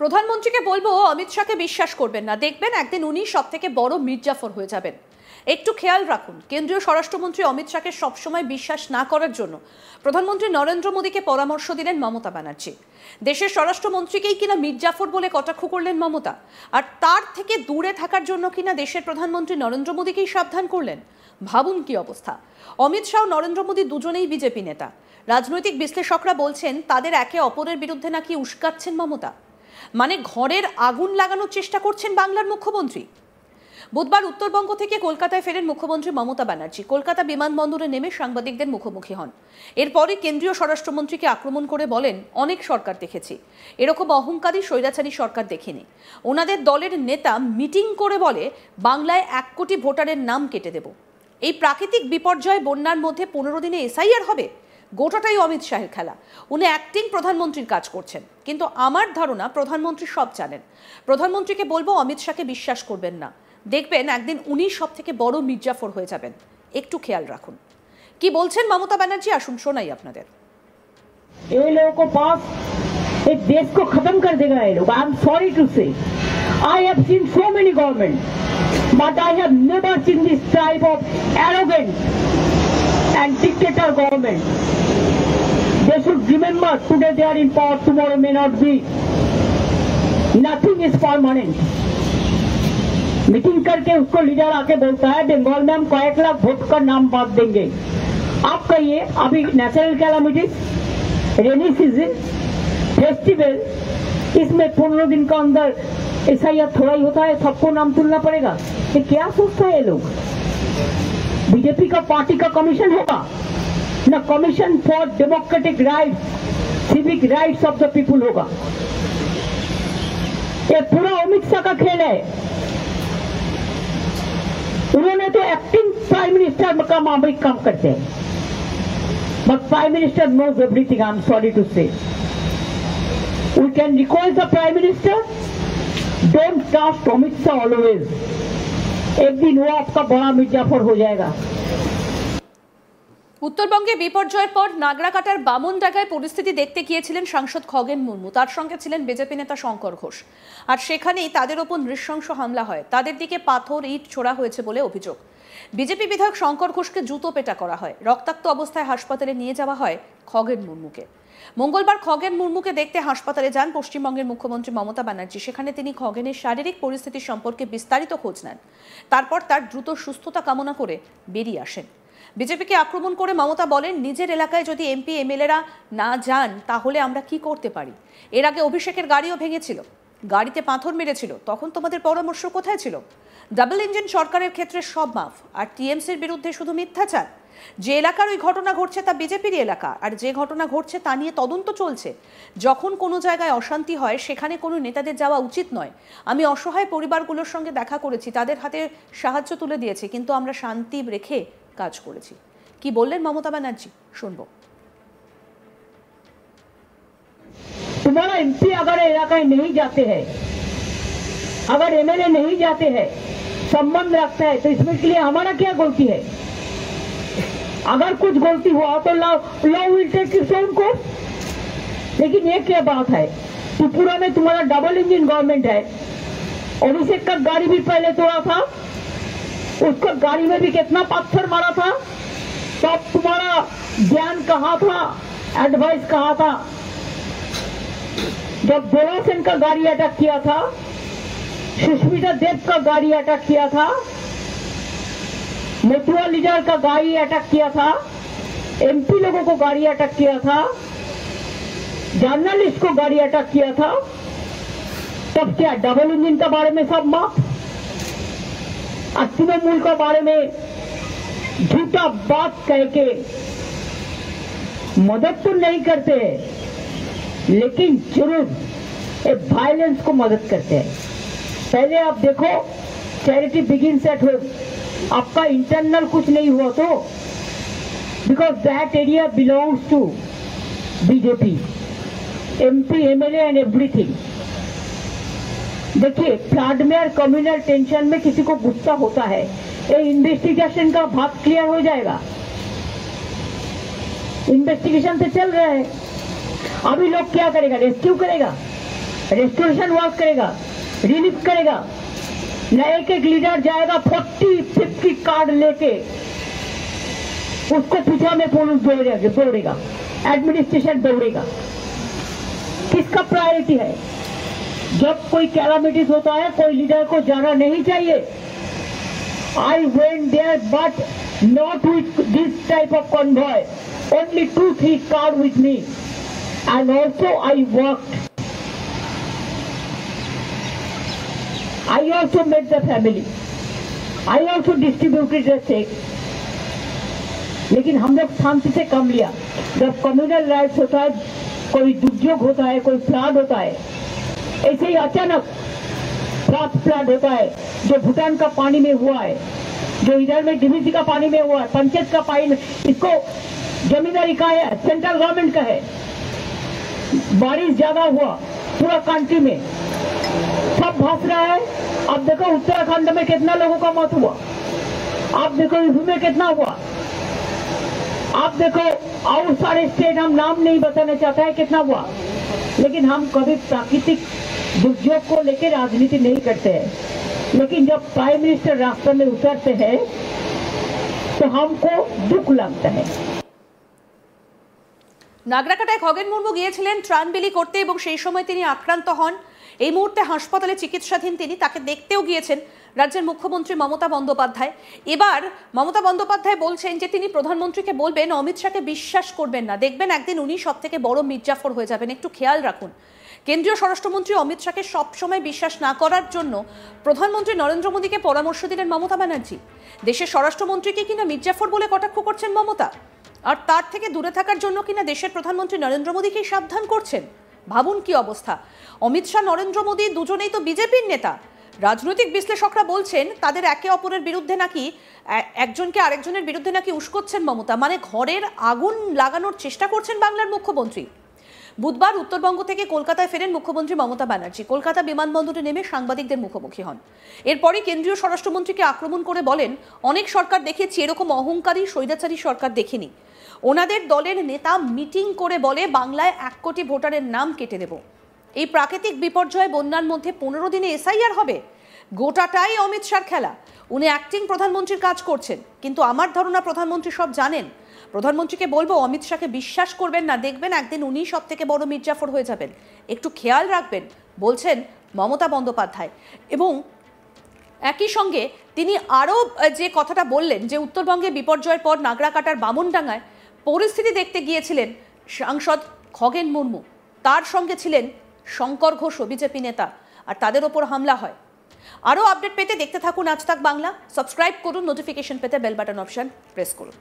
প্রধানমন্ত্রীকে বলবো অমিত শাহকে বিশ্বাস করবেন না, দেখবেন একদিন উনি সবথেকে বড় মির্জাফর হয়ে যাবেন। একটু খেয়াল রাখুন, কেন্দ্রীয় স্বরাষ্ট্রমন্ত্রী অমিত শাহকে সবসময় বিশ্বাস না করার জন্য প্রধানমন্ত্রী নরেন্দ্র মোদীকে পরামর্শ দিলেন মমতা ব্যানার্জি। দেশের স্বরাষ্ট্রমন্ত্রীকেই কিনা মির্জাফর বলে কটাক্ষ করলেন মমতা, আর তার থেকে দূরে থাকার জন্য কিনা দেশের প্রধানমন্ত্রী নরেন্দ্র মোদীকেই সাবধান করলেন। ভাবুন কি অবস্থা। অমিত শাহ ও নরেন্দ্র মোদী দুজনেই বিজেপি নেতা। রাজনৈতিক বিশ্লেষকরা বলছেন তাদের একে অপরের বিরুদ্ধে নাকি উস্কাচ্ছেন মমতা, মানে ঘরের আগুন লাগানোর চেষ্টা করছেন বাংলার মুখ্যমন্ত্রী। বুধবার উত্তরবঙ্গ থেকে কলকাতায় ফেরেন মুখ্যমন্ত্রী মমতা ব্যানার্জি। কলকাতা বিমানবন্দরে নেমে সাংবাদিকদের মুখোমুখি হন। এরপরে কেন্দ্রীয় স্বরাষ্ট্রমন্ত্রীকে আক্রমণ করে বলেন, অনেক সরকার দেখেছি, এরকম অহংকারী স্বৈরাচারী সরকার দেখিনি। ওনাদের দলের নেতা মিটিং করে বলে বাংলায় 1 কোটি ভোটারের নাম কেটে দেব। এই প্রাকৃতিক বিপর্যয় বন্যার মধ্যে 15 দিনে এসআইআর হবে। গোটাটাই অমিত শাহের খেলা। উনি অ্যাক্টিং প্রধানমন্ত্রীর কাজ করছেন, কিন্তু আমার ধারণা প্রধানমন্ত্রী সব জানেন। প্রধানমন্ত্রীকে বলবো অমিত শাহকে বিশ্বাস করবেন না, দেখবেন একদিন উনি সব থেকে বড় মির্জাফর হয়ে যাবেন। একটু খেয়াল রাখুন কি বলছেন মমতা ব্যানার্জি, আসুন শোনাই আপনাদের। এই লোগों को पास एक देश को खत्म कर देगा ये लोग। आई एम सॉरी टू से I have seen so many government but I have never seen this type of arrogant and dictator government. They should remember today they are in power, tomorrow may not be. Nothing is permanent. Meeting करके उसको leader आके बोलता है बंगाल में हम कয়েক lakh vote का नाम बांट देंगे। आप कहिए अभी national calamities, rainy season, festival, इसमें 15 दिन का अंदर एसआईआर थोड़ा ही होता है, सबको नाम तुलना पड़ेगा। ये क्या सोचता है ये लोग? बीजेपी का पार्टी का कमीशन होगा ना, commission for democratic rights, civic rights of the people होगा। ये पूरा अमित शाह का खेल है। उन्होंने तो एक्टिंग प्राइम मिनिस्टर का मामूलिक काम करते हैं, but prime minister knows everything. I am sorry to say we can request the prime minister, don't trust Amit Shah always. एक दिन वो आपका बड़ा मिर्जाफर हो जाएगा। উত্তরবঙ্গে বিপর্যয়ের পর নাগরাকাটার বামনডাঙ্গায় পরিস্থিতি দেখতে গিয়েছিলেন সাংসদ খগেন মুর্মু। তার সঙ্গে ছিলেন বিজেপি নেতা শঙ্কর ঘোষ। আর সেখানেই তাদের ওপর নৃশংস হামলা হয়। তাদের দিকে পাথর ইট ছোড়া হয়েছে বলে অভিযোগ। বিজেপি বিধায়ক শঙ্কর ঘোষকে জুতো পেটা করা হয়। রক্তাক্ত অবস্থায় হাসপাতালে নিয়ে যাওয়া হয় খগেন মুর্মুকে। মঙ্গলবার খগেন মুর্মুকে দেখতে হাসপাতালে যান পশ্চিমবঙ্গের মুখ্যমন্ত্রী মমতা ব্যানার্জি। সেখানে তিনি খগেনের শারীরিক পরিস্থিতি সম্পর্কে বিস্তারিত খোঁজ নেন। তারপর তার দ্রুত সুস্থতা কামনা করে বেরিয়ে আসেন। বিজেপিকে আক্রমণ করে মমতা বলেন, নিজের এলাকায় যদি এমপি এমএলএরা না যান তাহলে আমরা কি করতে পারি? এর আগে অভিষেকের গাড়িও ভেঙেছিল, গাড়িতে পাথর মেরেছিল, তখন তোমাদের পরামর্শ কোথায় ছিল? ডাবল ইঞ্জিন সরকারের ক্ষেত্রে সব মাফ, আর টিএমসির বিরুদ্ধে শুধু মিথ্যাচার। যে এলাকার ওই ঘটনা ঘটছে তা বিজেপির এলাকা, আর যে ঘটনা ঘটছে তা নিয়ে তদন্ত চলছে। যখন কোনো জায়গায় অশান্তি হয় সেখানে কোনো নেতাদের যাওয়া উচিত নয়। আমি অসহায় পরিবারগুলোর সঙ্গে দেখা করেছি, তাদের হাতে সাহায্য তুলে দিয়েছি, কিন্তু আমরা শান্তি রেখে কাজ করেছি। কি বললেন মমতা ব্যানার্জি, শুনবো। तुम्हारा एमपी अगर इलाके नहीं जाते हैं, अगर एमएलए नहीं जाते हैं, संबंध रखता है, तो इसमें के लिए हमारा क्या गलती है? अगर कुछ गलती हुआ तो law will take its own course. लेकिन ये क्या बात है, त्रिपुरा में तुम्हारा डबल इंजन गवर्नमेंट है, अभिषेक का गाड़ी भी पहले तोड़ा था, उसको गाड़ी में भी कितना पत्थर मारा था, तब तुम्हारा ज्ञान कहाँ था, एडवाइस कहाँ था? जब देवा सेन का गाड़ी अटैक किया था, सुष्मिता देव का गाड़ी अटैक किया था, मथुरा लीडर का गाड़ी अटैक किया था, एमपी लोगों को गाड़ी अटैक किया था, जर्नलिस्ट को गाड़ी अटैक किया था, तब क्या डबल इंजन के बारे में सब माफ? तृणमूल के बारे में झूठा बात कह के मदद तो नहीं करते, लेकिन जरूर वायलेंस को मदद करते हैं। पहले आप देखो, चैरिटी बिगिंस एट होम। आपका इंटरनल कुछ नहीं हुआ तो, because that area belongs to BJP, MP MLA and everything. देखिए, फ्लड में और कम्युनल टेंशन में किसी को गुस्सा होता है, ये इन्वेस्टिगेशन का भाग क्लियर हो जाएगा। इन्वेस्टिगेशन तो चल रहा है, अभी लोग क्या करेगा, रेस्क्यू करेगा? रेस्टोरेशन वर्क करेगा, रिलीफ करेगा, न एक एक लीडर जाएगा 40-50 कार्ड लेके, उसको पीछा में पुलिस दौड़ेगा, एडमिनिस्ट्रेशन दौड़ेगा। किसका प्रायोरिटी है? जब कोई कैलामिटीज होता है कोई लीडर को जाना नहीं चाहिए। I went there but not with this type of convoy, only 2-3 cars with me, and also I worked, I also met the family, I also distributed the check, लेकिन हम लोग शांति से काम लिया। जब कम्युनल राइट्स होता है, कोई दुर्योग होता है, कोई फ्लड होता है, ऐसे ही अचानक फ्लड होता है, जो भूटान का पानी में हुआ है, जो इधर में डीवीसी का पानी में हुआ है, पंचायत का पानी में, इसको जमींदारी का है, सेंट्रल गवर्नमेंट का है। बारिश ज्यादा हुआ पूरा कंट्री में, सब भाग रहा है। अब देखो उत्तराखंड में कितना लोगों का मौत हुआ, आप देखो यूपी में कितना हुआ, आप देखो और सारे स्टेट, हम नाम नहीं बताना चाहता है कितना हुआ, लेकिन हम कभी प्राकृतिक दुर्योग को लेकर राजनीति नहीं करते हैं। लेकिन जब प्राइम मिनिस्टर रास्ते में उतरते हैं तो हमको दुख लगता है। নাগরাকাটায় খগেন মুর্মু গিয়েছিলেন ত্রাণ বিলি করতে এবং সেই সময় তিনি আক্রান্ত হন। এই মুহূর্তে হাসপাতালে চিকিৎসাধীন তিনি, তাকে দেখতেও গিয়েছেন রাজ্যের মুখ্যমন্ত্রী মমতা বন্দ্যোপাধ্যায়। এবার মমতা বন্দ্যোপাধ্যায় বলছেন যে তিনি প্রধানমন্ত্রীকে বলবেন অমিত শাহকে বিশ্বাস করবেন না, দেখবেন একদিন উনি সব থেকে বড় মির্জাফর হয়ে যাবেন, একটু খেয়াল রাখুন। কেন্দ্রীয় স্বরাষ্ট্রমন্ত্রী অমিত শাহকে সবসময় বিশ্বাস না করার জন্য প্রধানমন্ত্রী নরেন্দ্র মোদীকে পরামর্শ দিলেন মমতা ব্যানার্জি। দেশের স্বরাষ্ট্রমন্ত্রীকে কিনা মির্জাফর বলে কটাক্ষ করছেন মমতা, আর তার থেকে দূরে থাকার জন্য কিনা দেশের প্রধানমন্ত্রী নরেন্দ্র মোদীকেই সাবধান করছেন। ভাবুন কি অবস্থা। অমিত শাহ, নরেন্দ্র মোদী দুজনেই তো বিজেপির নেতা। রাজনৈতিক বিশ্লেষকরা বলছেন তাদের একে অপরের বিরুদ্ধে নাকি, একজনকে আরেকজনের বিরুদ্ধে নাকি উস্কোচ্ছেন মমতা, মানে ঘরের আগুন লাগানোর চেষ্টা করছেন বাংলার মুখ্যমন্ত্রী। বুধবার উত্তরবঙ্গ থেকে কলকাতায় ফেরেন মুখ্যমন্ত্রী মমতা ব্যানার্জি। কলকাতা বিমানবন্দরে নেমে সাংবাদিকদের মুখোমুখি হন। এরপরই কেন্দ্রীয় স্বরাষ্ট্রমন্ত্রীকে আক্রমণ করে বলেন, অনেক সরকার দেখেছি, এরকম অহংকারী স্বৈরাচারী সরকার দেখিনি। ওনাদের দলের নেতা মিটিং করে বলে বাংলায় 1 কোটি ভোটারের নাম কেটে দেব। এই প্রাকৃতিক বিপর্যয় বন্যার মধ্যে 15 দিনে এসআইআর হবে। গোটাটাই অমিত শাহর খেলা। উনি অ্যাক্টিং প্রধানমন্ত্রীর কাজ করছেন, কিন্তু আমার ধারণা প্রধানমন্ত্রী সব জানেন। প্রধানমন্ত্রীকে বলবো অমিত শাহকে বিশ্বাস করবেন না, দেখবেন একদিন উনি সব থেকে বড় মির্জাফর হয়ে যাবেন, একটু খেয়াল রাখবেন, বলছেন মমতা বন্দ্যোপাধ্যায়। এবং একই সঙ্গে তিনি আরও যে কথাটা বললেন যে উত্তরবঙ্গে বিপর্যয়ের পর নাগরাকাটার বামনডাঙ্গায় পরিস্থিতি দেখতে গিয়েছিলেন সাংসদ খগেন মুর্মু, তার সঙ্গে ছিলেন শঙ্কর ঘোষ, বিজেপি নেতা, আর তাদের ওপর হামলা হয়। আরও আপডেট পেতে দেখতে থাকুন আজ তাক বাংলা। সাবস্ক্রাইব করুন, নোটিফিকেশন পেতে বেল বাটন অপশন প্রেস করুন।